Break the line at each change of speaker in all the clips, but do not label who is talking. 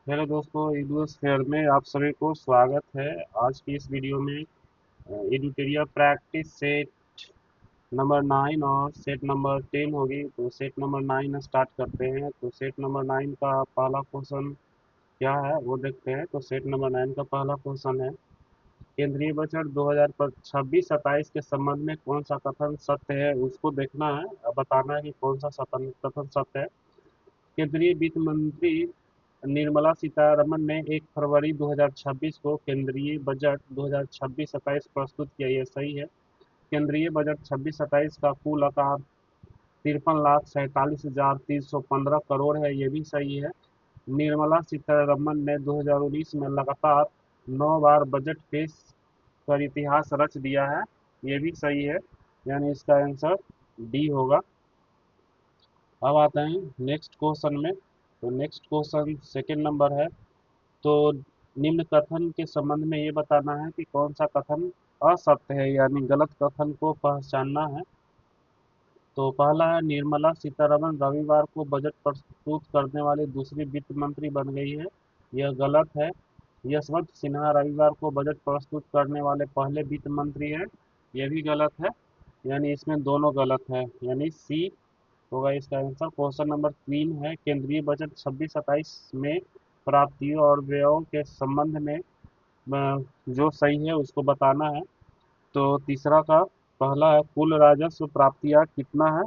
Hello दोस्तों, ईडूएस fair में आप सभी को स्वागत है। आज की इस वीडियो में एडुटेरिया प्रैक्टिस सेट नंबर 9 और सेट नंबर 10 होगी। तो सेट नंबर 9 स्टार्ट करते हैं। तो सेट नंबर 9 का पहला क्वेश्चन क्या है वो देखते हैं। तो सेट नंबर 9 का पहला क्वेश्चन है, केंद्रीय बजट 2026-27 के संबंध में कौन सा कथन सत्य है उसको देखना है। अब बताना है कि कौन सा कथन सत्य है। केंद्रीय वित्त मंत्री निर्मला सीतारमण ने 1 फरवरी 2026 को केंद्रीय बजट 2026-27 प्रस्तुत किया। यह सही है। केंद्रीय बजट 26-27 का कुल आकार 53,47,315 करोड़ है। यह भी सही है। निर्मला सीतारमण ने 2019 में लगातार 9 बार बजट पेश कर इतिहास रच दिया है। यह भी सही है, यानी इसका आंसर डी होगा। अब आते हैं नेक्स्ट क्वेश्चन में। तो नेक्स्ट क्वेश्चन सेकंड नंबर है। तो निम्न कथन के संबंध में ये बताना है कि कौन सा कथन असत्य है, यानी गलत कथन को पहचानना है। तो पहला है, निर्मला सीतारमण रविवार को बजट प्रस्तुत करने वाली दूसरी वित्त मंत्री बन गई है। यह गलत है। यशवंत सिन्हा रविवार को बजट प्रस्तुत करने वाले पहले वित्त मंत्री हैं। यह भी गलत है, यानी इसमें दोनों गलत है, यानी सी होगा इसका आंसर। क्वेश्चन नंबर 3 है, केंद्रीय बजट 26-27 में प्राप्तियों और व्ययों के संबंध में जो सही है उसको बताना है। तो तीसरा का पहला है, कुल राजस्व प्राप्तियां कितना है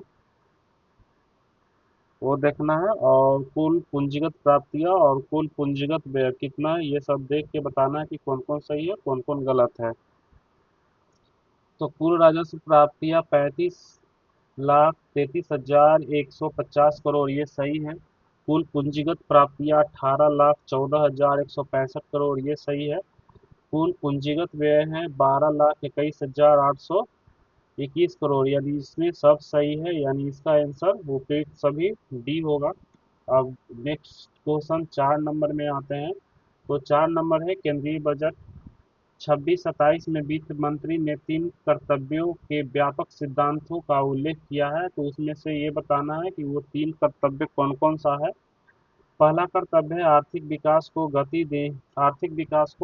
वो देखना है, और कुल पूंजीगत प्राप्तियां और कुल पूंजीगत व्यय कितना है ये सब देख के बताना है कि कौन कौन सही है कौन कौन गलत है। तो कुल राजस्व प्राप्तियां 35,33,150 करोड़, ये सही है। कुल पूंजीगत प्राप्तियां 18,14,165 करोड़, ये सही है। कुल पूंजीगत व्यय है 12,21,821 करोड़, यानी इसमें सब सही है, यानी इसका आंसर उपयुक्त सभी डी होगा। अब नेक्स्ट क्वेश्चन 4 नंबर में आते हैं। तो 4 नंबर है, केंद्रीय बजट 26-27 में वित्त मंत्री ने 3 कर्तव्यों के व्यापक सिद्धांतों का उल्लेख किया है। तो उसमें से ये बताना है कि वो 3 कर्तव्य कौन कौन सा है। पहला कर्तव्य है आर्थिक विकास को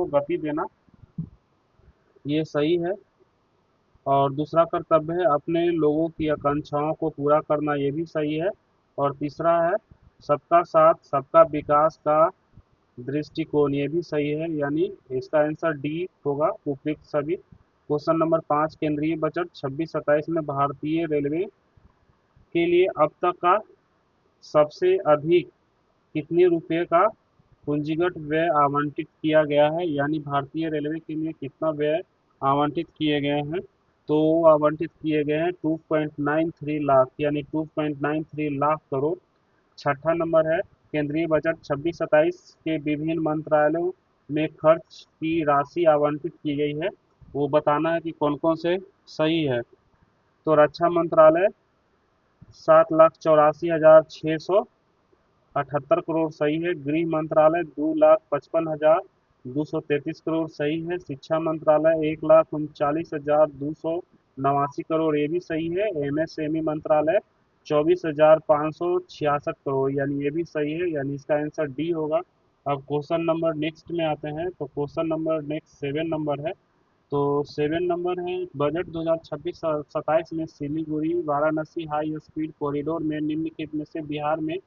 गति देना, ये सही है। और दूसरा कर्तव्य है अपने लोगों की आकांक्षाओं को पूरा करना, ये भी सही है। और तीसरा है सबका साथ सबका विकास का दृष्टिकोण, ये भी सही है, यानी इसका आंसर डी होगा उपयुक्त सभी। क्वेश्चन नंबर 5, केंद्रीय बजट 26-27 में भारतीय रेलवे के लिए अब तक का सबसे अधिक कितने रुपए का पूंजीगत व्यय आवंटित किया गया है, यानी भारतीय रेलवे के लिए कितना व्यय आवंटित किए गए हैं। तो आवंटित किए गए हैं 2.93 लाख, यानी 2.93 लाख करोड़। छठा नंबर है, केंद्रीय बजट 26-27 के विभिन्न मंत्रालयों में खर्च की राशि आवंटित की गई है। वो बताना है कि कौन कौन से सही है। तो रक्षा मंत्रालय 7,84,678 करोड़ सही है। गृह मंत्रालय 2,55,233 करोड़ सही है। शिक्षा मंत्रालय 1,39,289 करोड़, ये भी सही है। एमएसएमई मंत्रालय 24,566 करोड़, यानी ये भी सही है, यानी इसका आंसर डी होगा। अब क्वेश्चन नंबर नेक्स्ट में आते हैं। तो क्वेश्चन नंबर नेक्स्ट 7 नंबर है। तो 7 नंबर है, बजट 2026-27 में Siliguri Varanasi high speed corridor में निम्नलिखित में से बिहार में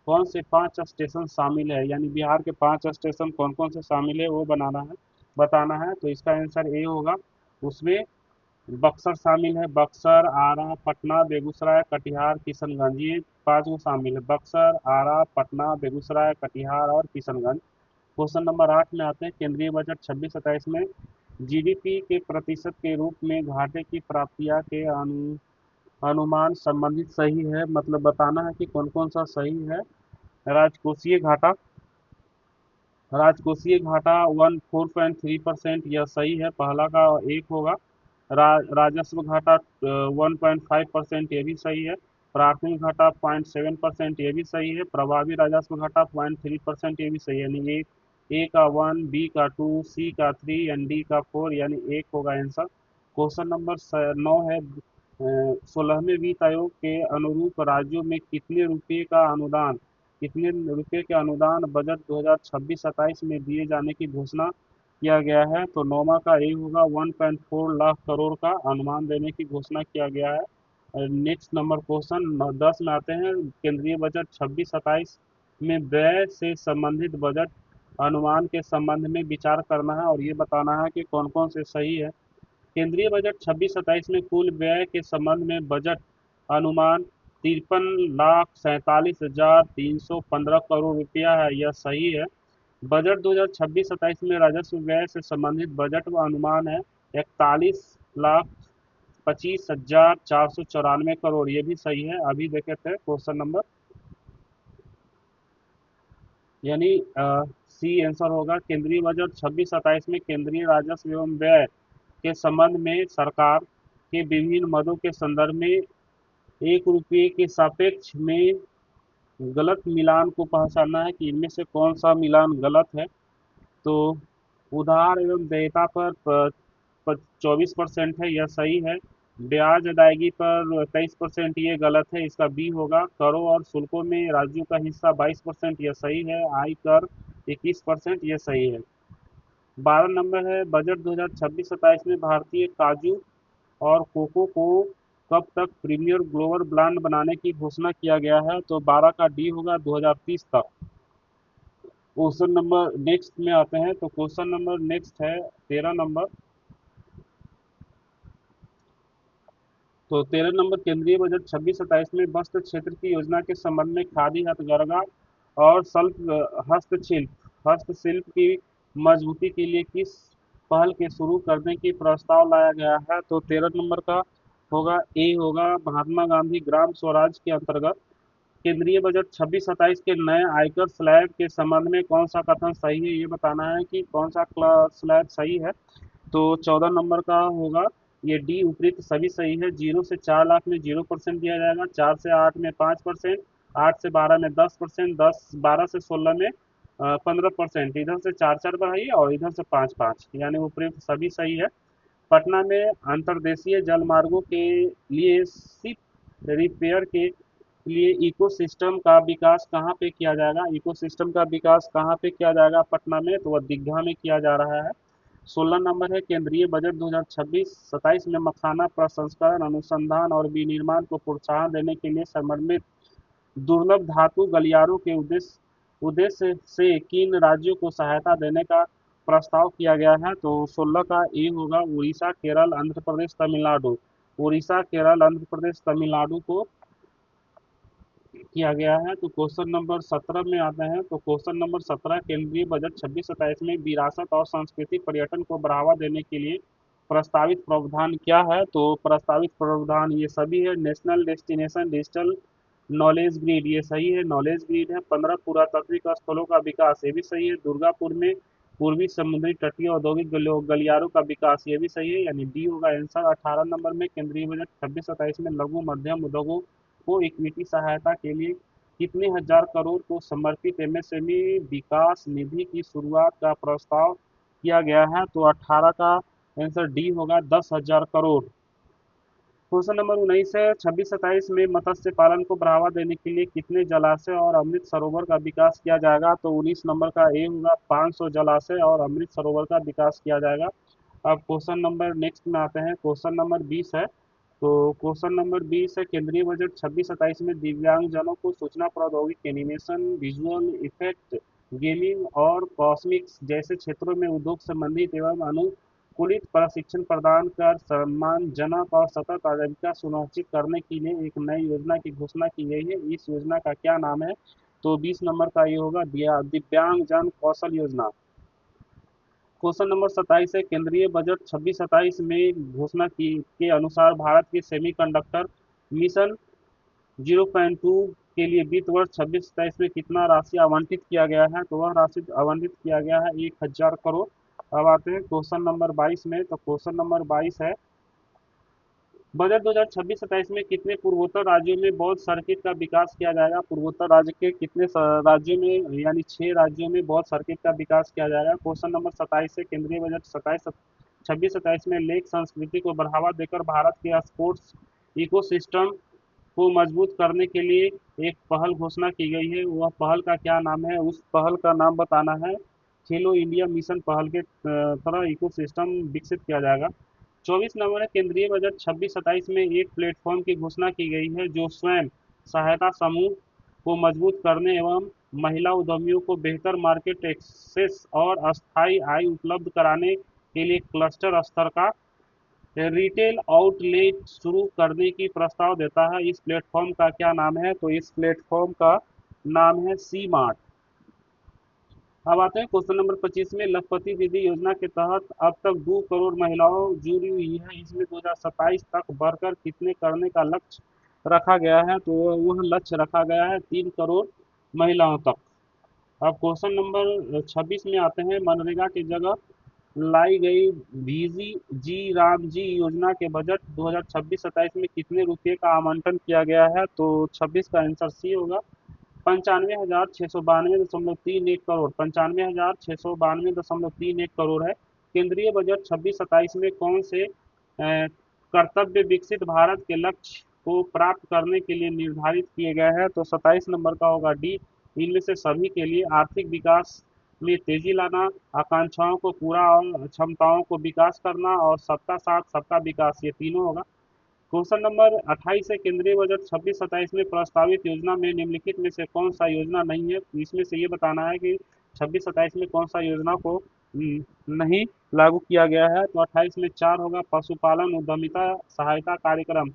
कौन से 5 स्टेशन शामिल है, यानी बिहार के 5 स्टेशन कौन कौन से शामिल है वो बताना है। तो इसका आंसर ए होगा। उसमें बक्सर शामिल है, बक्सर, आरा, पटना, बेगूसराय, कटिहार, किशनगंज, ये 5 शामिल है। बक्सर, आरा, पटना, बेगूसराय, कटिहार और किशनगंज। क्वेश्चन नंबर 8 में आते हैं, केंद्रीय बजट 26-27 में जीडीपी के प्रतिशत के रूप में घाटे की प्राप्तियां के अनुमान संबंधित सही है, मतलब बताना है कि कौन कौन सा सही है। राजकोषीय घाटा राजकोषीय घाटा 14.3%, यह सही है, पहला का एक होगा। राजस्व घाटा 1.5%, ये भी सही है। प्राथमिक घाटा 0.7%, ये भी सही है। प्रभावी राजस्व घाटा 0.3%, ये भी सही है, यानी ए का 1, बी का 2, सी का 3 एंड डी का 4, यानी एक होगा आंसर। क्वेश्चन नंबर 9 है, 16वें वित्त आयोग के अनुरूप राज्यों में कितने रुपए का अनुदान कितने रुपए के अनुदान बजट 2026-27 में दिए जाने की घोषणा किया गया है? तो नौमा का ए होगा 1.4 लाख करोड़ का अनुमान देने की घोषणा किया गया है। नेक्स्ट नंबर क्वेश्चन 10 में आते हैं। केंद्रीय बजट 26-27 में व्यय से संबंधित बजट अनुमान के संबंध में विचार करना है और ये बताना है कि कौन कौन से सही है। केंद्रीय बजट 26-27 में कुल व्यय के संबंध में बजट अनुमान 53,47,315 करोड़ रुपया है, यह सही है। बजट 2026-27 में राजस्व व्यय से संबंधित बजट व अनुमान है 41,25,494 करोड़, ये भी सही है। अभी देखे थे क्वेश्चन नंबर, यानी सी आंसर होगा। केंद्रीय बजट 26-27 में केंद्रीय राजस्व एवं व्यय के संबंध में सरकार के विभिन्न मदों के संदर्भ में 1 रुपये के सापेक्ष में गलत मिलान को पहचानना है कि इनमें से कौन सा मिलान गलत है। तो उधार एवं देयता पर 24% है, यह सही है। ब्याज अदायगी पर 23%, ये गलत है, इसका बी होगा। करों और शुल्कों में राज्यों का हिस्सा 22%, यह सही है। आयकर 21%, यह सही है। 12 नंबर है, बजट 2026-27 में भारतीय काजू और कोको को कब तक प्रीमियर ग्लोबल ब्रांड बनाने की घोषणा किया गया है? तो 12 का डी होगा 2030 तक। क्वेश्चन नंबर नेक्स्ट में आते हैं। तो क्वेश्चन नंबर नेक्स्ट है 13 नंबर। तो 13 नंबर, केंद्रीय बजट 26-27 में वस्त्र क्षेत्र की योजना के संबंध में खादी हथकरघा और हस्तशिल्प की मजबूती के लिए किस पहल के शुरू करने की प्रस्ताव लाया गया है? तो 13 नंबर का होगा ए होगा महात्मा गांधी ग्राम स्वराज के अंतर्गत केंद्रीय बजट 26-27 के नए आयकर स्लैब के संबंध में कौन सा कथन सही है, ये बताना है कि कौन सा स्लैब सही है। तो 14 नंबर का होगा ये डी, उपरोक्त सभी सही है। 0 से 4 लाख में 0% दिया जाएगा, 4 से 8 में 5%, 8 से 12 में 10%, 12 से 16 में 15%। इधर से चार चार बढ़ाइए और इधर से पाँच पाँच, यानी उपरोक्त सभी सही है। पटना में अंतर्देशीय जलमार्गों के लिए शिप रिपेयर के लिए इकोसिस्टम का विकास कहाँ पे किया जाएगा? इकोसिस्टम का विकास कहाँ पे किया जाएगा पटना में? तो वह दीघा में किया जा रहा है। 16 नंबर है, केंद्रीय बजट 2026-27 में मखाना प्रसंस्करण अनुसंधान और विनिर्माण को प्रोत्साहन देने के लिए समर्पित दुर्लभ धातु गलियारों के उद्देश्य से किन राज्यों को सहायता देने का प्रस्ताव किया गया है? तो 16 का ए होगा उड़ीसा, केरल, आंध्र प्रदेश, तमिलनाडु। उड़ीसा, केरल, आंध्र प्रदेश, तमिलनाडु को किया गया है। तो क्वेश्चन नंबर 17 में आते हैं। तो क्वेश्चन नंबर 17, केंद्रीय बजट 26-27 में विरासत और सांस्कृतिक पर्यटन को बढ़ावा देने के लिए प्रस्तावित प्रावधान क्या है? तो प्रस्तावित प्रावधान ये सभी है। National destination digital knowledge grid, ये सही है, नॉलेज ग्रिड है। 15 पुरातात्विक स्थलों का विकास, ये भी सही है। दुर्गापुर में पूर्वी समुद्री तटीय औद्योगिक गलियारों का विकास, ये भी सही है, यानी डी होगा आंसर। 18 नंबर में, केंद्रीय बजट 26-27 में लघु मध्यम उद्योगों को इक्विटी सहायता के लिए कितने हजार करोड़ को समर्पित एमएसएमई विकास निधि की शुरुआत का प्रस्ताव किया गया है? तो 18 का आंसर डी होगा 10,000 करोड़। क्वेश्चन नंबर 19 है, 26-27 में मत्स्य पालन को बढ़ावा देने के लिए कितने जलाशय और अमृत सरोवर का विकास किया जाएगा? तो 19 नंबर का ए होगा 500 जलाशय और अमृत सरोवर का विकास किया जाएगा। अब क्वेश्चन नंबर नेक्स्ट में आते हैं। क्वेश्चन नंबर 20 है। तो क्वेश्चन नंबर 20 है, केंद्रीय बजट 26-27 में दिव्यांगजनों को सूचना प्रौद्योगिकी, एनिमेशन, विजुअल इफेक्ट, गेमिंग और कॉस्मिक्स जैसे क्षेत्रों में उद्योग संबंधित एवं अनुकूलित प्रशिक्षण प्रदान कर सम्मानजनक और सतत आजीविका सुनिश्चित करने के लिए एक नई योजना की घोषणा की गई है। इस योजना का क्या नाम है? तो 20 नंबर का ये होगा दिव्यांगजन कौशल योजना। क्वेश्चन नंबर 27 है, केंद्रीय बजट 26-27 में घोषणा की के अनुसार भारत के सेमीकंडक्टर मिशन 0.2 के लिए वित्त वर्ष 26-27 में कितना राशि आवंटित किया गया है? तो वह राशि आवंटित किया गया है 1,000 करोड़। अब आते हैं क्वेश्चन नंबर 22 में। तो क्वेश्चन नंबर 22 है, बजट 2026-27 में कितने पूर्वोत्तर राज्यों में बौद्ध सर्किट का विकास किया जाएगा? पूर्वोत्तर राज्य के कितने राज्यों में, यानी 6 राज्यों में बौद्ध सर्किट का विकास किया जाएगा? क्वेश्चन नंबर 27 है, केंद्रीय बजट 26-27 में लेक संस्कृति को बढ़ावा देकर भारत के स्पोर्ट्स इकोसिस्टम को मजबूत करने के लिए एक पहल घोषणा की गई है। वह पहल का क्या नाम है? उस पहल का नाम बताना है। खेलो इंडिया मिशन पहल के तरह इकोसिस्टम विकसित किया जाएगा। 24 नंबर है, केंद्रीय बजट 26-27 में एक प्लेटफॉर्म की घोषणा की गई है जो स्वयं सहायता समूह को मजबूत करने एवं महिला उद्यमियों को बेहतर मार्केट एक्सेस और अस्थायी आय उपलब्ध कराने के लिए क्लस्टर स्तर का रिटेल आउटलेट शुरू करने की प्रस्ताव देता है। इस प्लेटफॉर्म का क्या नाम है? तो इस प्लेटफॉर्म का नाम है सी मार्ट। अब आते हैं क्वेश्चन नंबर 25 में। लखपति दीदी योजना के तहत अब तक 2 करोड़ महिलाओं जुड़ी हुई है। इसमें 2027 तक बढ़कर कितने करने का लक्ष्य रखा गया है? तो वह लक्ष्य रखा गया है 3 करोड़ महिलाओं तक। अब क्वेश्चन नंबर 26 में आते हैं। मनरेगा की जगह लाई गई बीजी जी राम जी योजना के बजट 2026-27 में कितने रुपए का आवंटन किया गया है? तो 26 का आंसर सी होगा। 95,692.31 करोड़, 95,692.31 करोड़ है। केंद्रीय बजट 26-27 में कौन से कर्तव्य विकसित भारत के लक्ष्य को प्राप्त करने के लिए निर्धारित किए गए हैं? तो 27 नंबर का होगा डी। इनमें से सभी के लिए आर्थिक विकास में तेजी लाना, आकांक्षाओं को पूरा और क्षमताओं को विकास करना और सबका साथ सबका विकास, ये तीनों होगा। क्वेश्चन नंबर 28 है। केंद्रीय बजट 26-27 में प्रस्तावित योजना में निम्नलिखित में से कौन सा योजना नहीं है? तो इसमें से ये बताना है कि 26-27 में कौन सा योजना को नहीं लागू किया गया है। तो 28 में 4 होगा। पशुपालन उद्यमिता सहायता कार्यक्रम,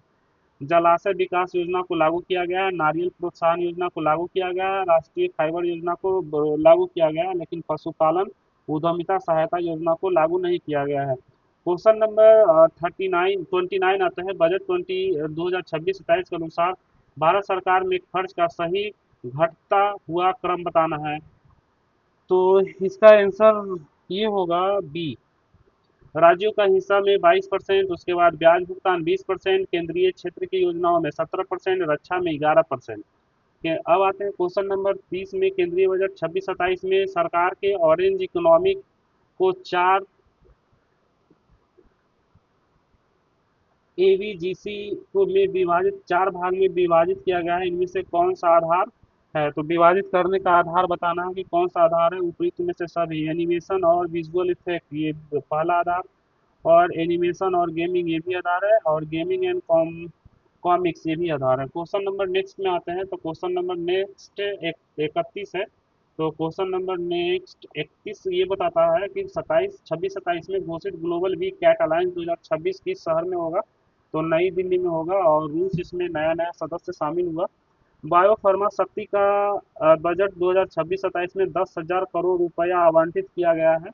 जलाशय विकास योजना को लागू किया गया है, नारियल प्रोत्साहन योजना को लागू किया गया है, राष्ट्रीय फाइबर योजना को लागू किया गया है, लेकिन पशुपालन उद्यमिता सहायता योजना को लागू नहीं किया गया है। क्वेश्चन नंबर 29 आता है। बजट 2026-27 के अनुसार भारत सरकार में खर्च का सही घटता हुआ क्रम बताना है। तो इसका आंसर ये होगा बी। राज्यों का हिस्सा में 22%, उसके बाद ब्याज भुगतान 20%, केंद्रीय क्षेत्र की योजनाओं में 17%, रक्षा में 11%। अब आते हैं क्वेश्चन नंबर 30 में। केंद्रीय बजट 26-27 में सरकार के ऑरेंज इकोनॉमिक को 4 एवीजीसी को में विभाजित 4 भाग में विभाजित किया गया है। इनमें से कौन सा आधार है? तो विभाजित करने का आधार बताना है कि कौन सा आधार है। उपयुक्त में से सभी, एनिमेशन और विजुअल इफेक्ट ये पहला आधार, और एनिमेशन और गेमिंग ये भी आधार है, और गेमिंग एंड कॉमिक्स ये भी आधार है। क्वेश्चन नंबर नेक्स्ट में आते हैं। तो क्वेश्चन नंबर नेक्स्ट 31 है। तो क्वेश्चन नंबर नेक्स्ट 31 ये बताता है कि 26-27 में घोषित ग्लोबल वीक कैट अलायंस 2026 किस शहर में होगा? तो नई दिल्ली में होगा, और रूस इसमें नया नया सदस्य शामिल हुआ। बायो फार्मा शक्ति का बजट 2026-27 में 10,000 करोड़ रुपया आवंटित किया गया है।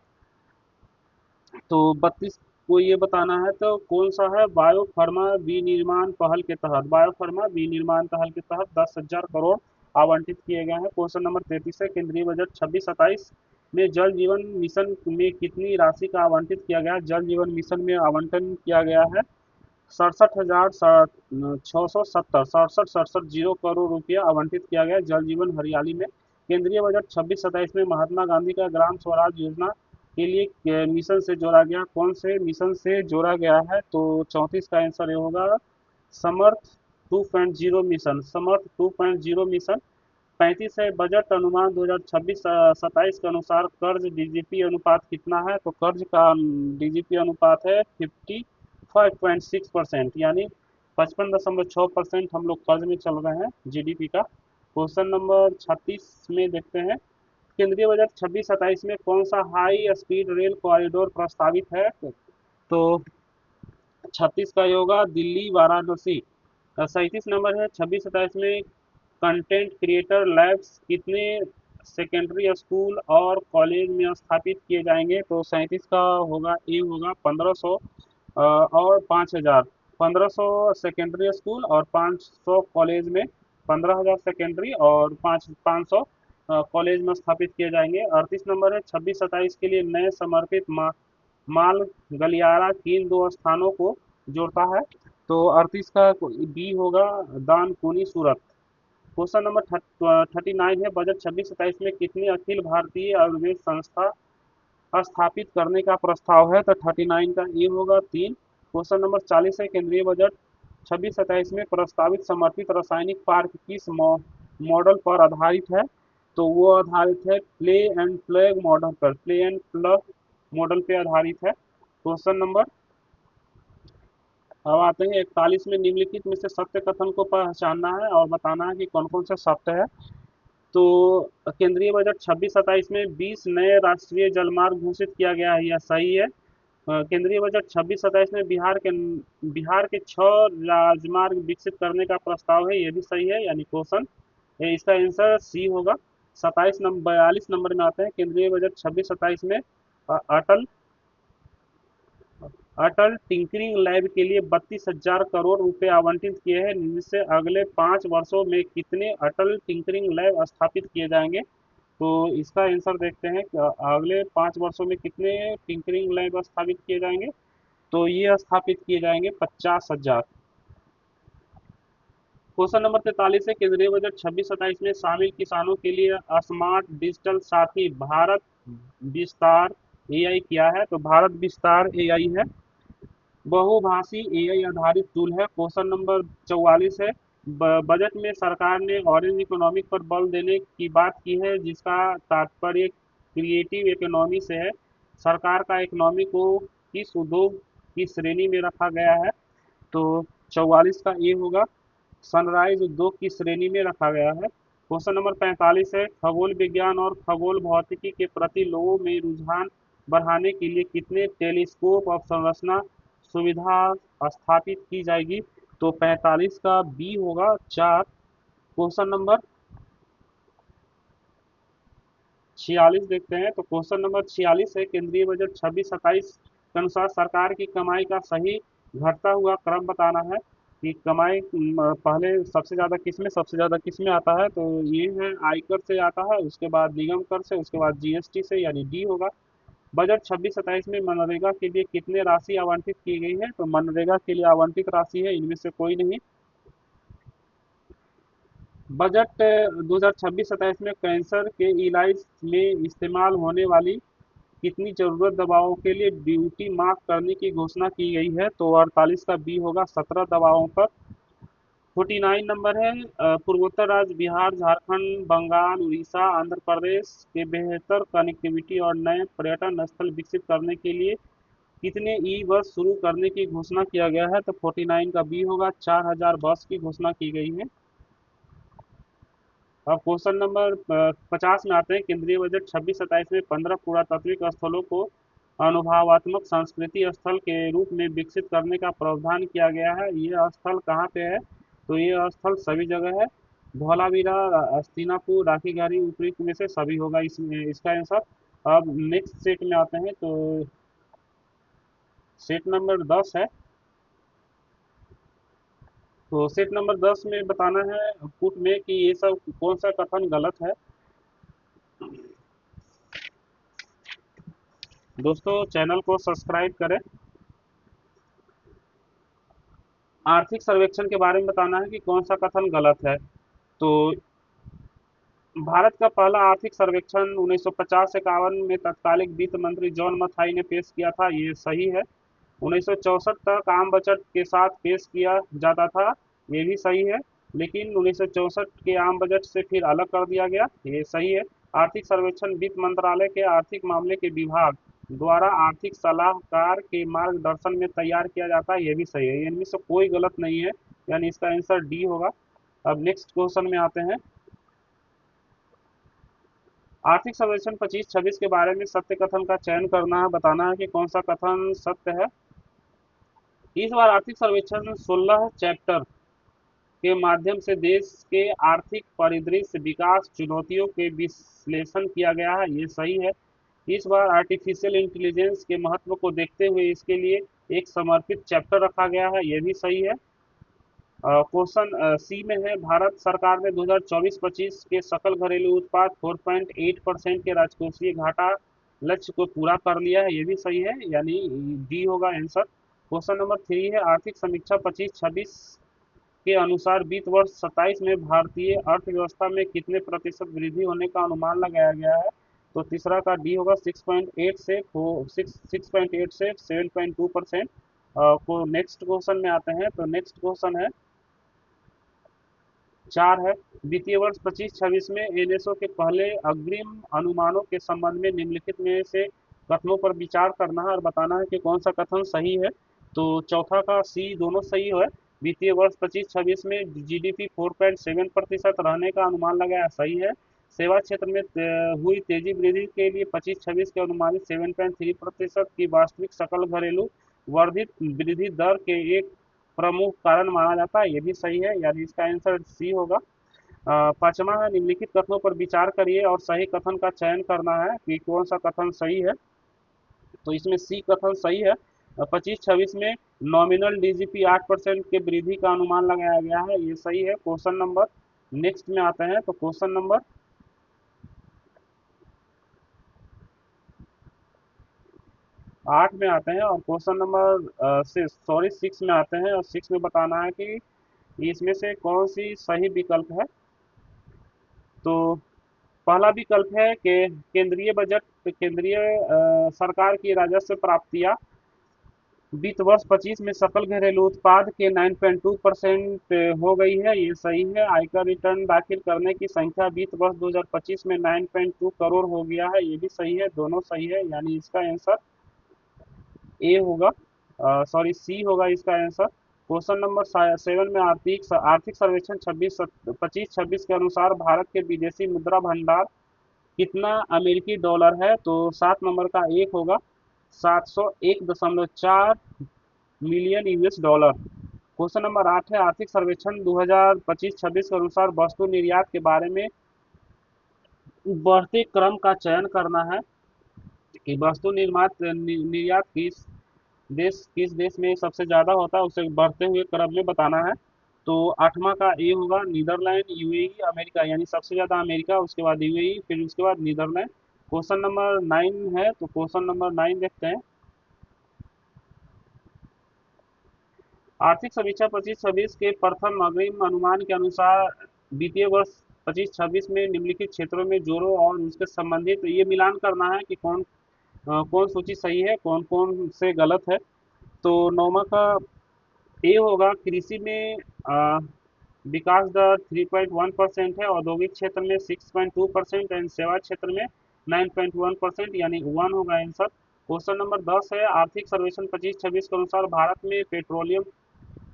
तो 32 को ये बताना है। तो कौन सा है? बायो फार्मा विनिर्माण पहल के तहत, बायो फार्मा विनिर्माण पहल के तहत 10,000 करोड़ आवंटित किए गए हैं। क्वेश्चन नंबर 33 है। केंद्रीय बजट 26-27 में जल जीवन मिशन में कितनी राशि का आवंटित किया गया? जल जीवन मिशन में आवंटन किया गया है 67,670 रुपया आवंटित किया गया जल जीवन हरियाली में। केंद्रीय बजट 26-27 में महात्मा गांधी का ग्राम स्वराज योजना के लिए मिशन से जोड़ा गया, कौन से मिशन से जोड़ा गया है? तो 34 का आंसर ये होगा समर्थ 2.0 मिशन, समर्थ 2.0 मिशन। 35 है। बजट अनुमान 2026-27 के अनुसार कर्ज डीजीपी अनुपात कितना है? तो कर्ज का डीजीपी अनुपात है 55.6%, यानी 55.6% हम लोग कर्ज में चल रहे हैं जीडीपी का। क्वेश्चन नंबर 36 में देखते हैं। केंद्रीय बजट 26-27 में कौन सा हाई स्पीड रेल कॉरिडोर प्रस्तावित है? तो 36 का ये होगा दिल्ली वाराणसी। 37 नंबर है। 26-27 में कंटेंट क्रिएटर लैब्स कितने सेकेंडरी स्कूल और कॉलेज में स्थापित किए जाएंगे? तो 37 का होगा ए होगा 1500 और 5,000। 1500 सेकेंडरी स्कूल और 500 कॉलेज में, 15,000 सेकेंडरी और 500 कॉलेज में स्थापित किए जाएंगे। 38 नंबर है। 26-27 के लिए नए समर्पित माल गलियारा किन 2 स्थानों को जोड़ता है? तो 38 का बी होगा दानकुनी सूरत। क्वेश्चन नंबर 39 है। बजट 26-27 में कितनी अखिल भारतीय आयुर्वेद संस्था स्थापित करने का प्रस्ताव है? तो 39 का ए होगा 3। क्वेश्चन नंबर 40 है। केंद्रीय बजट 26-27 में प्रस्तावित समर्पित रासायनिक पार्क किस मॉडल पर आधारित है? तो वो आधारित है प्ले एंड प्लग मॉडल पर, प्ले एंड प्लग मॉडल पे आधारित है। क्वेश्चन नंबर, अब आते हैं 41 में, निम्नलिखित में से सत्य कथन को पहचानना है और बताना है कि कौन कौन से सत्य है। तो केंद्रीय बजट 26-27 में 20 नए राष्ट्रीय जलमार्ग घोषित किया गया है, यह सही है। केंद्रीय बजट 26-27 में बिहार के 6 राजमार्ग विकसित करने का प्रस्ताव है, यह भी सही है, यानी क्वेश्चन इसका आंसर सी होगा। 42 नंबर में आते हैं, केंद्रीय बजट 26-27 में अटल अटल टिंकरिंग लैब के लिए 32,000 करोड़ रुपए आवंटित किए हैं। इनमें से अगले 5 वर्षों में कितने अटल टिंकरिंग लैब स्थापित किए जाएंगे? तो इसका आंसर देखते हैं कि अगले 5 वर्षों में कितने टिंकरिंग लैब स्थापित किए जाएंगे। तो ये स्थापित किए जाएंगे 50,000। क्वेश्चन नंबर 43 है, केंद्रीय बजट 26-27 में शामिल किसानों के लिए स्मार्ट डिजिटल साथी भारत विस्तार एआई क्या है? तो भारत विस्तार एआई है, बहुभाषी एआई आधारित टूल है। क्वेश्चन नंबर 44 है, बजट में सरकार ने ऑरेंज इकोनॉमिक पर बल देने की बात की है, जिसका तात्पर्य क्रिएटिव इकोनॉमी से है। सरकार का इकोनॉमी को किस उद्योग की श्रेणी में रखा गया है? तो 44 का ये होगा, सनराइज उद्योग की श्रेणी में रखा गया है। क्वेश्चन नंबर 45 है, खगोल विज्ञान और खगोल भौतिकी के प्रति लोगों में रुझान बढ़ाने के लिए कितने टेलीस्कोप अवसंरचना सुविधा स्थापित की जाएगी? तो 45 का बी होगा, 4। क्वेश्चन नंबर 46 देखते हैं, तो क्वेश्चन नंबर 46 है, केंद्रीय बजट 26-27 के अनुसार सरकार की कमाई का सही घटता हुआ क्रम बताना है कि कमाई पहले सबसे ज्यादा किस में आता है? तो ये है आयकर से आता है, उसके बाद निगम कर से, उसके बाद जीएसटी से, यानी डी होगा। बजट 26-27 में मनरेगा के लिए कितने राशि आवंटित की गई है? तो मनरेगा के लिए आवंटित राशि है इनमें से कोई नहीं। बजट 2026-27 में कैंसर के इलाज में इस्तेमाल होने वाली कितनी जरूरत दवाओं के लिए ड्यूटी माफ करने की घोषणा की गई है? तो 48 का बी होगा, 17 दवाओं पर। 49 नंबर है, पूर्वोत्तर राज्य बिहार, झारखंड, बंगाल, उड़ीसा, आंध्र प्रदेश के बेहतर कनेक्टिविटी और नए पर्यटन स्थल विकसित करने के लिए कितने ई बस शुरू करने की घोषणा किया गया है? तो 49 का बी होगा, 4,000 बस की घोषणा की गई है। अब क्वेश्चन नंबर 50 में आते हैं, केंद्रीय बजट 26-27 में 15 पुरातात्विक स्थलों को अनुभवात्मक संस्कृति स्थल के रूप में विकसित करने का प्रावधान किया गया है। ये स्थल कहाँ पे है? तो ये स्थल सभी जगह है, धौलावीरा, हस्तिनापुर, राखीगढ़ी, उपयुक्त में से सभी होगा इसमें इसका आंसर। अब नेक्स्ट सेट में आते हैं, तो सेट नंबर 10 है। तो सेट नंबर 10 में बताना है पुट में कि ये सब कौन सा कथन गलत है। दोस्तों चैनल को सब्सक्राइब करें। आर्थिक सर्वेक्षण के बारे में बताना है कि कौन सा कथन गलत है। तो भारत का पहला आर्थिक सर्वेक्षण 1950-51 में तत्कालिक वित्त मंत्री जॉन मथाई ने पेश किया था, ये सही है। 1964 तक आम बजट के साथ पेश किया जाता था, ये भी सही है, लेकिन 1964 के आम बजट से फिर अलग कर दिया गया, ये सही है। आर्थिक सर्वेक्षण वित्त मंत्रालय के आर्थिक मामले के विभाग द्वारा आर्थिक सलाहकार के मार्गदर्शन में तैयार किया जाता है, ये भी सही है, इनमें से कोई गलत नहीं है, यानी इसका आंसर डी होगा। अब नेक्स्ट क्वेश्चन में आते हैं, आर्थिक सर्वेक्षण 25-26 के बारे में सत्य कथन का चयन करना है, बताना है कि कौन सा कथन सत्य है। इस बार आर्थिक सर्वेक्षण 16 चैप्टर के माध्यम से देश के आर्थिक परिदृश्य, विकास, चुनौतियों के विश्लेषण किया गया है, ये सही है। इस बार आर्टिफिशियल इंटेलिजेंस के महत्व को देखते हुए इसके लिए एक समर्पित चैप्टर रखा गया है, ये भी सही है। क्वेश्चन सी में है, भारत सरकार ने 2024-25 के सकल घरेलू उत्पाद 4.8% के राजकोषीय घाटा लक्ष्य को पूरा कर लिया है, ये भी सही है, यानी डी होगा आंसर। क्वेश्चन नंबर 3 है, आर्थिक समीक्षा 25-26 के अनुसार वित्त वर्ष 27 में भारतीय अर्थव्यवस्था में कितने प्रतिशत वृद्धि होने का अनुमान लगाया गया है? तो तीसरा का डी होगा, 6.8 से 7.2%। को नेक्स्ट क्वेश्चन में आते हैं। तो नेक्स्ट क्वेश्चन है 4 है, वित्तीय वर्ष 25-26 में एनएसओ के पहले अग्रिम अनुमानों के संबंध में निम्नलिखित में से कथनों पर विचार करना है और बताना है कि कौन सा कथन सही है। तो चौथा का सी दोनों सही है। वित्तीय वर्ष 25-26 में जीडीपी 4.7% रहने का अनुमान लगाया, सही है। सेवा क्षेत्र में हुई तेजी वृद्धि के लिए 25-26 के अनुमानित 7.3% की वास्तविक सकल घरेलू वर्धित वृद्धि दर के एक प्रमुख कारण माना जाता है, ये भी सही है, यानी इसका आंसर सी होगा। पांचवा है, निम्नलिखित कथनों पर विचार करिए और सही कथन का चयन करना है कि कौन सा कथन सही है। तो इसमें सी कथन सही है। 25-26 में नॉमिनल डीजीपी 8% के वृद्धि का अनुमान लगाया गया है, ये सही है। क्वेश्चन नंबर नेक्स्ट में आते हैं। तो क्वेश्चन नंबर 8 में आते हैं और क्वेश्चन नंबर सॉरी 6 में आते हैं और 6 में बताना है कि इसमें से कौन सी सही विकल्प है। तो पहला विकल्प है कि केंद्रीय बजट, केंद्रीय सरकार की राजस्व प्राप्तियां वित्त वर्ष 25 में सकल घरेलू उत्पाद के 9.2% हो गई है, ये सही है। आयकर रिटर्न दाखिल करने की संख्या वित्त वर्ष 2025 में 9.2 करोड़ हो गया है, ये भी सही है, दोनों सही है, यानी इसका आंसर ए होगा, सॉरी सी होगा इसका आंसर। क्वेश्चन नंबर 7 में आर्थिक आर्थिक सर्वेक्षण 25-26 के अनुसार भारत के विदेशी मुद्रा भंडार कितना अमेरिकी डॉलर है। तो 7 नंबर का एक होगा, 701.4 million US dollar. Question number 8 है, आर्थिक सर्वेक्षण 2025-26 के अनुसार वस्तु निर्यात के बारे में बढ़ते क्रम का चयन करना है कि वस्तु निर्यात किस देश में सबसे ज्यादा होता है, उसे बढ़ते हुए क्रम में बताना है। तो आठवां का ए होगा, नीदरलैंड, यूएई, अमेरिका, यानी सबसे ज्यादा अमेरिका, उसके बाद यूएई, फिर उसके बाद नीदरलैंड। क्वेश्चन नंबर 9 है, तो क्वेश्चन नंबर 9 देखते हैं। आर्थिक समीक्षा 25-26 के प्रथम अग्रिम अनुमान के अनुसार वित्तीय वर्ष 25-26 में निम्नलिखित क्षेत्रों में जोड़ो और उसके संबंधित ये मिलान करना है कि कौन सूची सही है, कौन कौन से गलत है। तो नौमा का ए होगा, कृषि में विकास दर 3.1% है, औद्योगिक क्षेत्र में 6.2% एंड सेवा क्षेत्र में 9.1%, यानी 1 होगा आंसर। क्वेश्चन नंबर 10 है, आर्थिक सर्वेक्षण 25-26 के अनुसार भारत में पेट्रोलियम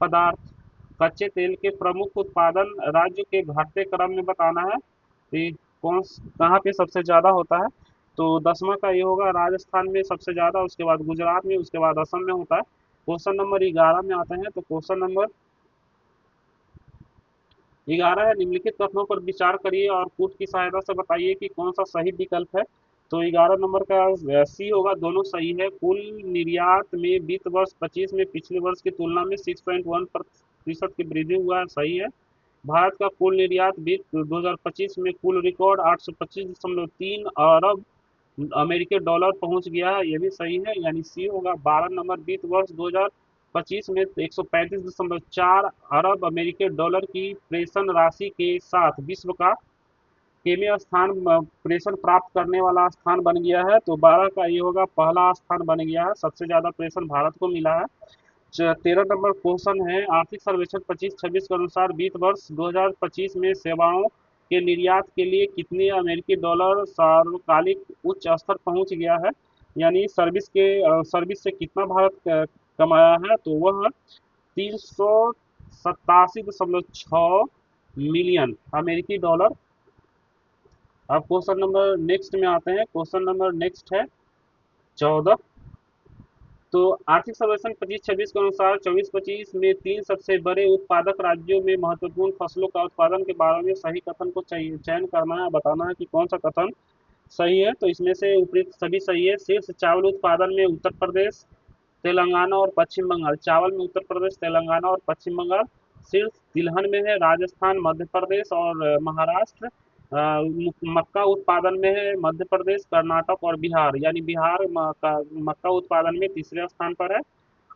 पदार्थ कच्चे तेल के प्रमुख उत्पादन राज्य के घटते क्रम में बताना है कि कौन कहाँ पे सबसे ज्यादा होता है। तो 10वां का ये होगा, राजस्थान में सबसे ज्यादा, उसके बाद गुजरात में, उसके बाद असम में होता है। क्वेश्चन नंबर 11 में आते हैं। तो क्वेश्चन नंबर 11 है, निम्नलिखित कथनों पर विचार करिए और कूट की सहायता से बताइए कि कौन सा सही विकल्प है। तो 11 नंबर का सी होगा, दोनों सही है। कुल निर्यात में वित्त वर्ष 25 में पिछले वर्ष की तुलना में 6.1% की वृद्धि हुआ है, सही है। भारत का कुल निर्यात वित्त 2025 में कुल रिकॉर्ड 825.3 अरब अमेरिकी डॉलर पहुंच गया है, ये भी सही है, यानी सी होगा। 12 नंबर, वित्त वर्ष 2025 में 135.4 अरब अमेरिकी डॉलर की प्रेषण राशि के साथ विश्व का केवें स्थान प्रेषण प्राप्त करने वाला स्थान बन गया है। तो 12 का ये होगा, पहला स्थान बन गया है, सबसे ज्यादा प्रेषण भारत को मिला है। 13 नंबर क्वेश्चन है, आर्थिक सर्वेक्षण 25-26 के अनुसार वित्त वर्ष 2025 में सेवाओं के निर्यात के लिए कितने अमेरिकी डॉलर सार्वकालिक उच्च स्तर पहुंच गया है, यानी सर्विस से कितना भारत कमाया है। तो वह 387.6 मिलियन अमेरिकी डॉलर। अब क्वेश्चन नंबर नेक्स्ट में आते हैं। क्वेश्चन नंबर नेक्स्ट है 14। तो आर्थिक सर्वेक्षण 25-26 के अनुसार 24-25 में तीन सबसे बड़े उत्पादक राज्यों में महत्वपूर्ण फसलों का उत्पादन के बारे में सही कथन को चयन करना है, बताना है कि कौन सा कथन सही है। तो इसमें से उपयुक्त सभी सही है। शीर्ष चावल उत्पादन में उत्तर प्रदेश, तेलंगाना और पश्चिम बंगाल, चावल में उत्तर प्रदेश, तेलंगाना और पश्चिम बंगाल। शीर्ष तिलहन में है राजस्थान, मध्य प्रदेश और महाराष्ट्र। मक्का उत्पादन में है मध्य प्रदेश, कर्नाटक और बिहार, यानी बिहार मक्का उत्पादन में तीसरे स्थान पर है।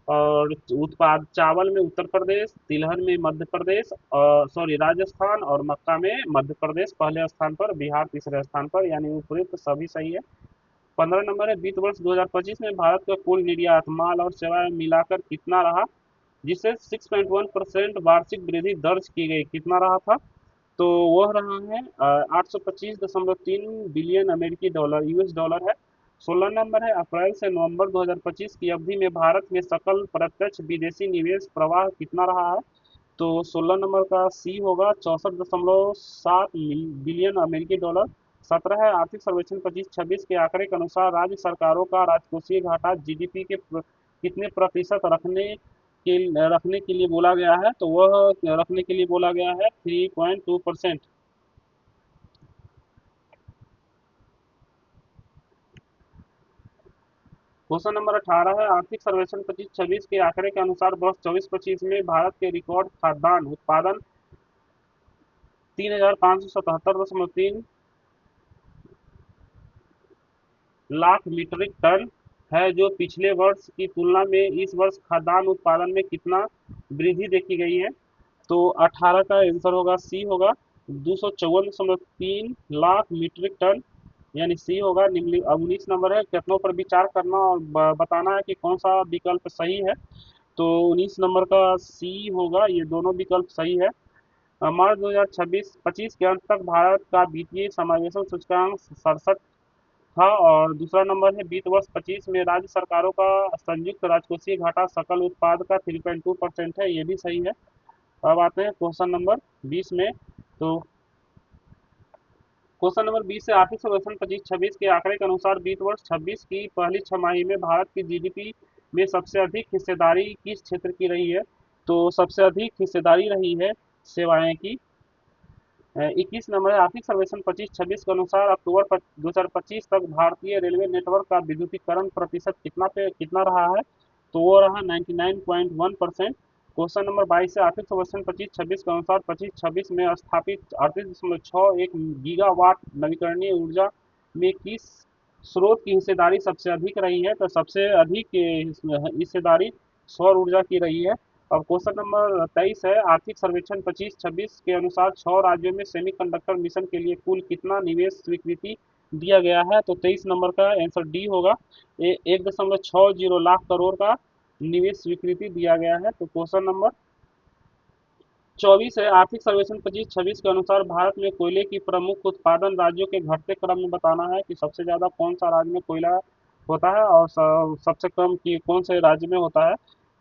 और उत्पाद चावल में उत्तर प्रदेश, तिलहन में मध्य प्रदेश, और सॉरी राजस्थान, और मक्का में मध्य प्रदेश पहले स्थान पर, बिहार तीसरे स्थान पर, यानी उपयुक्त सभी सही है। 15 नंबर है, वित्त वर्ष 2025 में भारत का कुल निर्यात माल और सेवाएं मिलाकर कितना रहा, जिससे 6.1% वार्षिक वृद्धि दर्ज की गई। कितना रहा था? तो वह रहा है 825.3 बिलियन अमेरिकी डॉलर, यूएस डॉलर है। 16 नंबर है, अप्रैल से नवंबर 2025 की अवधि में भारत में सकल प्रत्यक्ष विदेशी निवेश प्रवाह कितना रहा है? तो 16 नंबर का सी होगा 64.7 बिलियन अमेरिकी डॉलर। 17 है, आर्थिक सर्वेक्षण 25-26 के आंकड़े के अनुसार राज्य सरकारों का राजकोषीय घाटा जीडीपी के कितने प्रतिशत रखने के लिए बोला गया है? तो वह रखने के लिए बोला गया है 3.2%। क्वेश्चन नंबर 18 है, आर्थिक सर्वेक्षण 25-26 के आंकड़े के अनुसार वर्ष 24-25 में भारत के रिकॉर्ड खाद्यान्न उत्पादन 3,577.3 लाख मीट्रिक टन है, जो पिछले वर्ष की तुलना में इस वर्ष खाद्यान्न उत्पादन में कितना वृद्धि देखी गई है? तो 18 का आंसर होगा सी होगा 254.3 लाख मीट्रिक टन, यानी सी होगा। निम्न अब 19 नंबर है, कथनों पर विचार करना और बताना है कि कौन सा विकल्प सही है। तो 19 नंबर का सी होगा, ये दोनों विकल्प सही है। मार्च 2026-25 के अंत तक भारत का वित्तीय समावेशन सूचकांक 67 था। और दूसरा नंबर है, वित्त वर्ष 25 में राज्य सरकारों का संयुक्त राजकोषीय घाटा सकल उत्पाद का 3.2% है, ये भी सही है। अब आते हैं क्वेश्चन नंबर 20 में। तो क्वेश्चन नंबर 20 से, आर्थिक सर्वेक्षण 25-26 के आंकड़े के अनुसार वित्त वर्ष 26 की पहली छमाही में भारत की जीडीपी में सबसे अधिक हिस्सेदारी किस क्षेत्र की रही है? तो सबसे अधिक हिस्सेदारी रही है सेवाएं की। 21 नंबर है, आर्थिक सर्वेक्षण 25-26 के अनुसार अक्टूबर 2025 तक भारतीय रेलवे नेटवर्क का विद्युतीकरण प्रतिशत कितना रहा है? तो वो रहा 99.1%। क्वेश्चन नंबर 22 से, आर्थिक सर्वेक्षण 25-26 के अनुसार 25-26 में स्थापित 38.61 गीगावाट नवीकरणीय ऊर्जा में किस स्रोत की हिस्सेदारी सबसे अधिक रही है? तो सबसे अधिक हिस्सेदारी सौर ऊर्जा की रही है। अब क्वेश्चन नंबर 23 है, आर्थिक सर्वेक्षण 25-26 के अनुसार 6 राज्यों में सेमीकंडक्टर मिशन के लिए कुल कितना निवेश स्वीकृति दिया गया है? तो 23 नंबर का आंसर डी होगा, 1.60 लाख करोड़ का निवेश स्वीकृति दिया गया है। तो क्वेश्चन नंबर 24 है, आर्थिक सर्वेक्षण 25-26 के अनुसार भारत में कोयले की प्रमुख उत्पादन राज्यों के घटते क्रम में बताना है कि सबसे ज्यादा कौन सा राज्य में कोयला होता है और सबसे कम की कौन से राज्य में होता है?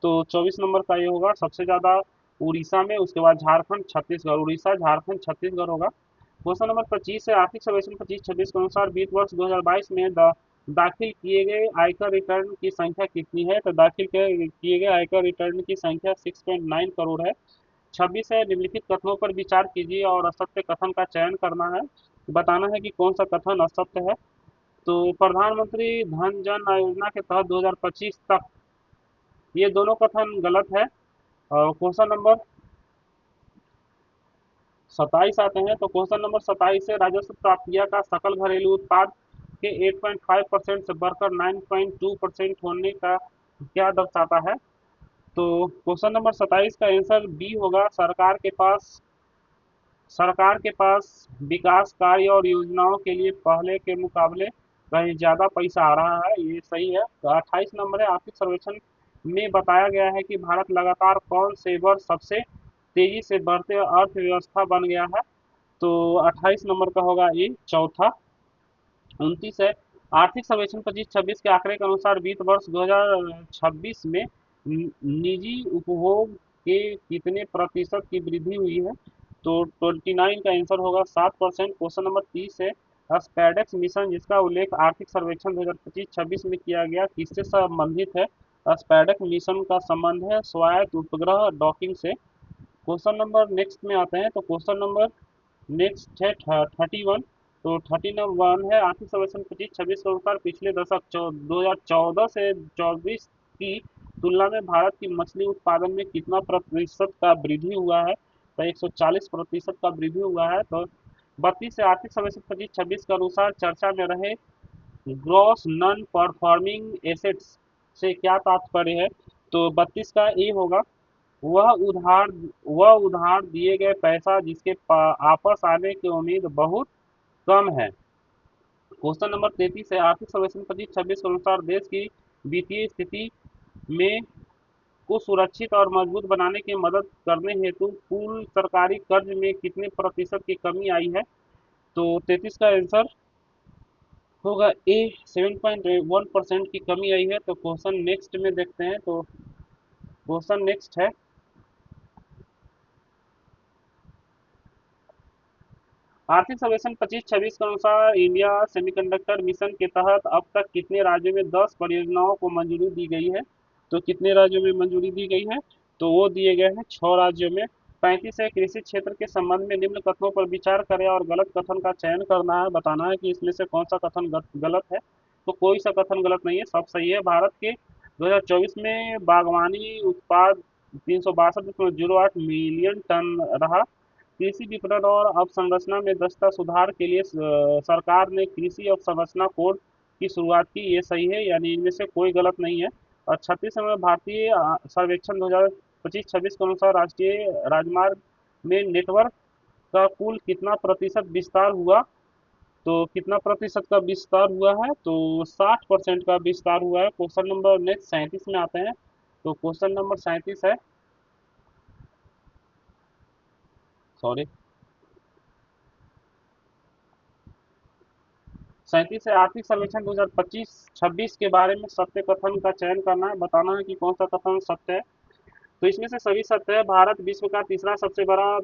तो 24 नंबर का ये होगा, सबसे ज्यादा उड़ीसा में, उसके बाद झारखंड, छत्तीसगढ़, उड़ीसा, झारखंड, छत्तीसगढ़ होगा। क्वेश्चन नंबर 25 है, आर्थिक सर्वेक्षण 25-26 के अनुसार वित्त वर्ष 2022 में दाखिल किए गए आयकर रिटर्न की संख्या कितनी है? तो दाखिल किए गए आयकर रिटर्न की संख्या 6.9 करोड़ है। 26 है, निम्नलिखित कथनों पर विचार कीजिए और असत्य कथन का चयन करना है, बताना है कि कौन सा कथन असत्य है। तो प्रधानमंत्री धन जन योजना के तहत 2025 तक, ये दोनों कथन गलत है। और क्वेश्चन नंबर 27 आते हैं। तो क्वेश्चन नंबर 27 से, राजस्व प्राप्तियां का सकल घरेलू उत्पाद के 8.5% से बढ़कर 9.2% होने का क्या दर्शाता है? तो क्वेश्चन नंबर 27 का आंसर बी होगा, सरकार के पास विकास कार्य और योजनाओं के लिए पहले के मुकाबले कहीं ज्यादा पैसा आ रहा है, ये सही है। तो 28 नंबर है, आर्थिक सर्वेक्षण में बताया गया है कि भारत लगातार कौन से वर्ष सबसे तेजी से बढ़ते अर्थव्यवस्था बन गया है? तो 28 नंबर का होगा ये चौथा। 29 है, आर्थिक सर्वेक्षण 25-26 के आंकड़े के अनुसार वित्त वर्ष 2026 में निजी उपभोग के कितने प्रतिशत की वृद्धि हुई है? तो 29 का आंसर होगा 7%। क्वेश्चन नंबर 30 है, स्पैडेक्स मिशन जिसका उल्लेख आर्थिक सर्वेक्षण 2025-26 में किया गया किससे संबंधित है? स्पैडेक्स मिशन का संबंध है स्वायत्त उपग्रह डॉकिंग से। क्वेश्चन नंबर नेक्स्ट में आते हैं। तो क्वेश्चन नंबर नेक्स्ट है 31। तो 31 है, आर्थिक सर्वेक्षण 25-26 के अनुसार पिछले दशक 2014 से 24 की तुलना में भारत की मछली उत्पादन में कितना प्रतिशत का वृद्धि हुआ है? तो 140% का वृद्धि हुआ है। तो 32 से, आर्थिक सर्वेक्षण 25-26 के अनुसार चर्चा में रहे ग्रॉस नॉन परफॉर्मिंग एसेट्स से क्या तात्पर्य है? तो 32 का ए होगा, वह उधार वह उधार दिए गए पैसा जिसके आपस आने की उम्मीद बहुत कम है। क्वेश्चन नंबर 33 है, आर्थिक सर्वेक्षण 25-26 के अनुसार देश की वित्तीय स्थिति में को सुरक्षित और मजबूत बनाने की मदद करने हेतु कुल सरकारी कर्ज में कितने प्रतिशत की कमी आई है? तो 33 का आंसर होगा ए, 7.1% की कमी आई है। तो क्वेश्चन नेक्स्ट में देखते हैं। तो क्वेश्चन नेक्स्ट है, आर्थिक सर्वेक्षण 25-26 के अनुसार इंडिया सेमीकंडक्टर मिशन के तहत अब तक कितने राज्यों में 10 परियोजनाओं को मंजूरी दी गई है? तो कितने राज्यों में मंजूरी दी गई है? तो वो दिए गए हैं 6 राज्यों में। 35 है, कृषि क्षेत्र के संबंध में निम्न कथनों पर विचार करें और गलत कथन का चयन करना है, बताना है कि इसमें से कौन सा कथन गलत है। तो कोई सा कथन गलत नहीं है, सब सही है। भारत के 2024 में बागवानी उत्पाद 362.08 मिलियन टन रहा। कृषि विपणन और अवसंरचना में दक्षता सुधार के लिए सरकार ने कृषि अवसंरचना कोड की शुरुआत की, ये सही है, यानी इनमें से कोई गलत नहीं है। और 36 नंबर, भारतीय सर्वेक्षण 2025-26 के अनुसार राष्ट्रीय राजमार्ग में नेटवर्क का कुल कितना प्रतिशत विस्तार हुआ? तो कितना प्रतिशत का विस्तार हुआ है? तो 60% का विस्तार हुआ है। क्वेश्चन नंबर नेक्स्ट 37 में आते हैं। तो क्वेश्चन नंबर 37 है, सॉरी 37 से आर्थिक सर्वेक्षण 2025-26 के बारे में सत्य कथन का चयन करना है, बताना है कि कौन सा कथन सत्य है। तो इसमें से सभी सत्य है। भारत विश्व का तीसरा सबसे बड़ा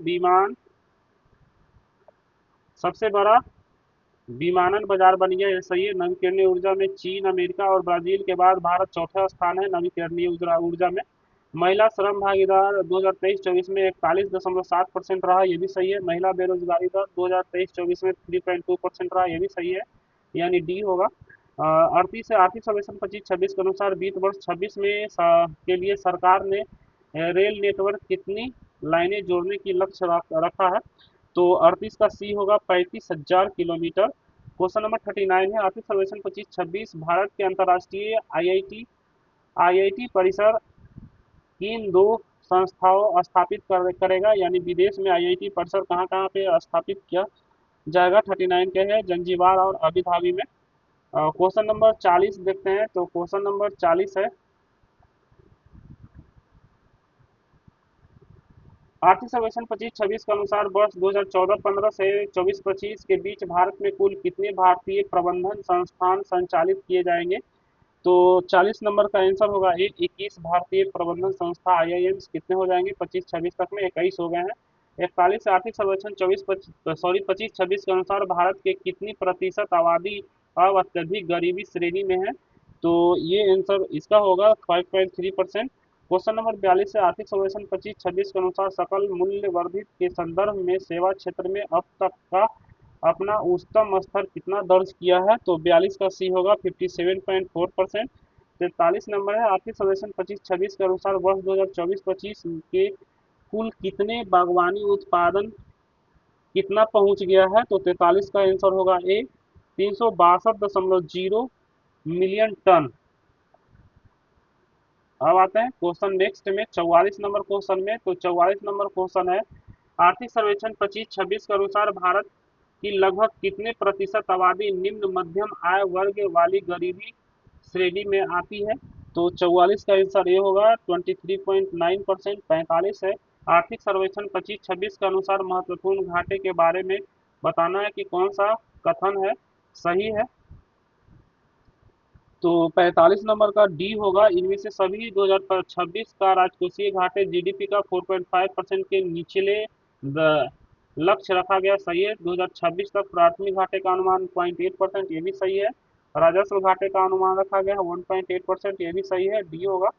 विमानन बाजार बन गया, ये सही है। नवीकरणीय ऊर्जा में चीन, अमेरिका और ब्राजील के बाद भारत चौथा स्थान है नवीकरणीय ऊर्जा में। महिला श्रम भागीदार 2023-24 में 41.7% रहा, ये भी सही है। महिला बेरोजगारी दर 2023-24 में 3.2% रहा, ये भी सही है, यानी डी होगा। 38 से आर्थिक सर्वेक्षण 25-26 के अनुसार वित्त वर्ष 26 में के लिए सरकार ने रेल नेटवर्क कितनी लाइनें जोड़ने की लक्ष्य रखा है? तो 38 का सी होगा, 35,000 किलोमीटर। क्वेश्चन नंबर 39 है, आर्थिक सर्वेक्षण 25-26 भारत के अंतर्राष्ट्रीय आईआईटी परिसर किन दो संस्थाओं स्थापित करेगा, यानी विदेश में आईआईटी परिसर कहाँ कहाँ पे स्थापित किया जाएगा? 39 के है, जंजीबार और अबू धाबी में। क्वेश्चन नंबर 40 देखते हैं। तो क्वेश्चन नंबर 40 है, आर्थिक सर्वेक्षण 25-26 के अनुसार वर्ष 2014-15 से 24-25 के बीच भारत में कुल कितने भारतीय प्रबंधन संस्थान संचालित किए जाएंगे? तो 40 नंबर का आंसर होगा ए, 21 भारतीय प्रबंधन संस्था आईआईएम्स कितने हो जाएंगे 25-26 तक में? 21 हो गए हैं। 41 से आर्थिक सर्वेक्षण 25-26 के अनुसार भारत के कितनी प्रतिशत आबादी अब अत्यधिक गरीबी श्रेणी में है? तो ये आंसर इसका होगा 5.3%। क्वेश्चन नंबर 42 से आर्थिक सर्वेक्षण 25-26 के अनुसार सकल मूल्य वर्धित के संदर्भ में सेवा क्षेत्र में अब तक का अपना उच्चतम स्तर कितना दर्ज किया है? तो 42 का सी होगा, 57.4%। 43 नंबर है, आर्थिक सर्वेक्षण 25-26 के अनुसार वर्ष 2024-25 के कुल कितने बागवानी उत्पादन कितना पहुंच गया है? तो 43 का आंसर होगा ए, 362.0 मिलियन टन। अब आते हैं क्वेश्चन नेक्स्ट में 44 नंबर क्वेश्चन में। तो 44 नंबर क्वेश्चन है, आर्थिक सर्वेक्षण 25-26 के अनुसार भारत की लगभग कितने प्रतिशत आबादी निम्न मध्यम आय वर्ग वाली गरीबी श्रेणी में आती है? तो 44 का आंसर ये होगा, 23.9%। 45 है, आर्थिक सर्वेक्षण 25-26 के अनुसार महत्वपूर्ण घाटे के बारे में बताना है कि कौन सा कथन है सही है? तो 45 नंबर का डी होगा, इनमें से सभी 2026 का राजकोषीय घाटे जीडीपी का 4.5% के निचले लक्ष्य रखा गया, सही है। 2026 तक प्राथमिक घाटे का अनुमान 0.8%, ये भी सही है। राजस्व घाटे का अनुमान रखा गया 1.8%, ये भी सही है, डी होगा।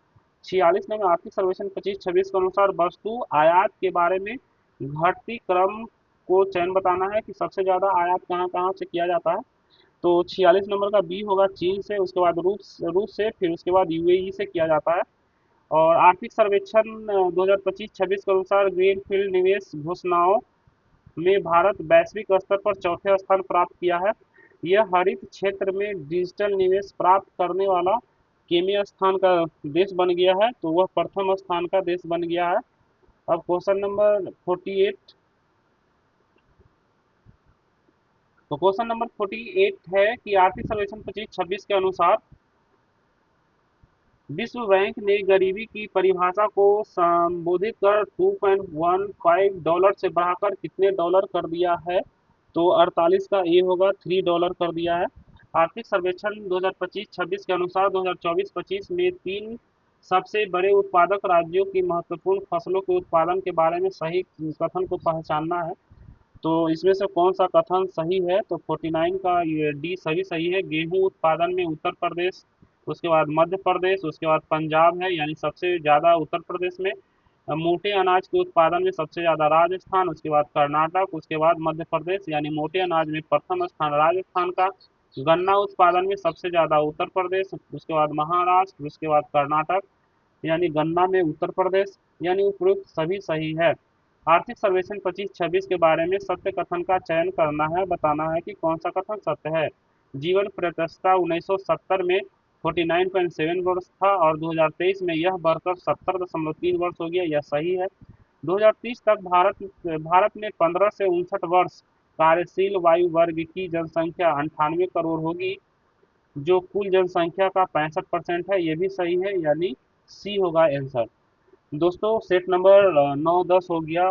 46 नंबर, आर्थिक सर्वेक्षण 25-26 के अनुसार वस्तु आयात के बारे में घटती क्रम को चयन बताना है कि सबसे ज्यादा आयात कहाँ कहाँ से किया जाता है? तो 46 नंबर का बी होगा, चीन से, उसके बाद रूस से, फिर उसके बाद यूएई से किया जाता है। और आर्थिक सर्वेक्षण 2025-26 के अनुसार ग्रीनफील्ड निवेश घोषणाओं में भारत वैश्विक स्तर पर चौथे स्थान प्राप्त किया है। यह हरित क्षेत्र में डिजिटल निवेश प्राप्त करने वाला केमिया स्थान का देश बन गया है, तो वह प्रथम स्थान का देश बन गया है। अब क्वेश्चन नंबर 48, तो क्वेश्चन नंबर 48 है कि आर्थिक सर्वेक्षण 25-26 के अनुसार विश्व बैंक ने गरीबी की परिभाषा को संबोधित कर $2.15 से बढ़ाकर कितने डॉलर कर दिया है? तो 48 का ए होगा, $3 कर दिया है। आर्थिक सर्वेक्षण 2025-26 के अनुसार 2024-25 में तीन सबसे बड़े उत्पादक राज्यों की महत्वपूर्ण फसलों के उत्पादन के बारे में सही कथन को पहचानना है। तो इसमें से कौन सा कथन सही है? तो 49 का ये डी सभी सही है। गेहूं उत्पादन में उत्तर प्रदेश, उसके बाद मध्य प्रदेश, उसके बाद पंजाब है, यानी सबसे ज़्यादा उत्तर प्रदेश में। मोटे अनाज के उत्पादन में सबसे ज़्यादा राजस्थान, उसके बाद कर्नाटक, उसके बाद मध्य प्रदेश, यानी मोटे अनाज में प्रथम स्थान राजस्थान का। गन्ना उत्पादन में सबसे ज़्यादा उत्तर प्रदेश, उसके बाद महाराष्ट्र, उसके बाद कर्नाटक, यानी गन्ना में उत्तर प्रदेश, यानी उपरोक्त सभी सही है। आर्थिक सर्वेक्षण 25-26 के बारे में सत्य कथन का चयन करना है, बताना है कि कौन सा कथन सत्य है। जीवन प्रत्याशा 1970 में 49.7 वर्ष था और 2023 में यह बढ़कर 70.3 वर्ष हो गया, यह सही है। 2030 तक भारत में 15 से 59 वर्ष कार्यशील वायु वर्ग की जनसंख्या 98 करोड़ होगी, जो कुल जनसंख्या का 65% है, ये भी सही है, यानी सी होगा आंसर। दोस्तों सेट नंबर 9-10 हो गया।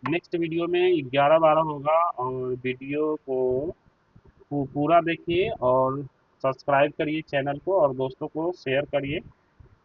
नेक्स्ट वीडियो में 11-12 होगा, और वीडियो को पूरा देखिए और सब्सक्राइब करिए चैनल को और दोस्तों को शेयर करिए।